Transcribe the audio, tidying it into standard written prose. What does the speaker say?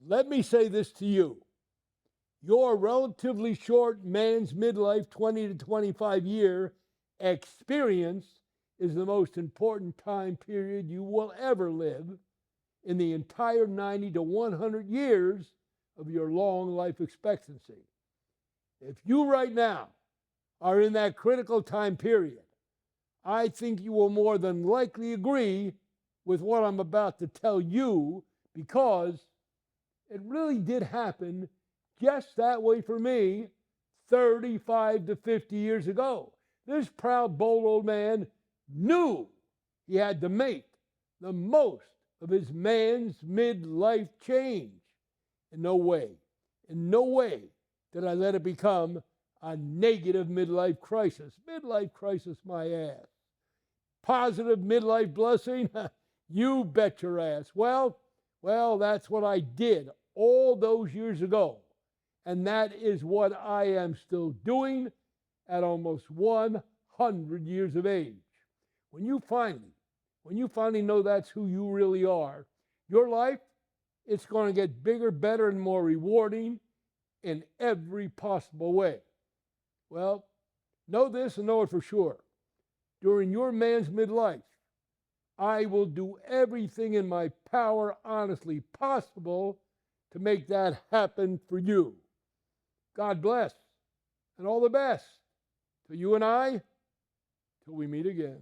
let me say this to you. Your relatively short man's midlife, 20 to 25 year experience is the most important time period you will ever live in the entire 90 to 100 years of your long life expectancy. If you right now are in that critical time period, I think you will more than likely agree with what I'm about to tell you, because it really did happen just that way for me 35 to 50 years ago. This proud, bold old man knew he had to make the most of his man's midlife change. In no way did I let it become a negative midlife crisis. Midlife crisis, my ass. Positive midlife blessing? You bet your ass. Well, that's what I did all those years ago. And that is what I am still doing at almost 100 years of age. When you finally know that's who you really are, your life, it's going to get bigger, better, and more rewarding in every possible way. Well, know this and know it for sure. During your man's midlife, I will do everything in my power, honestly possible, to make that happen for you. God bless, and all the best to you and I, till we meet again.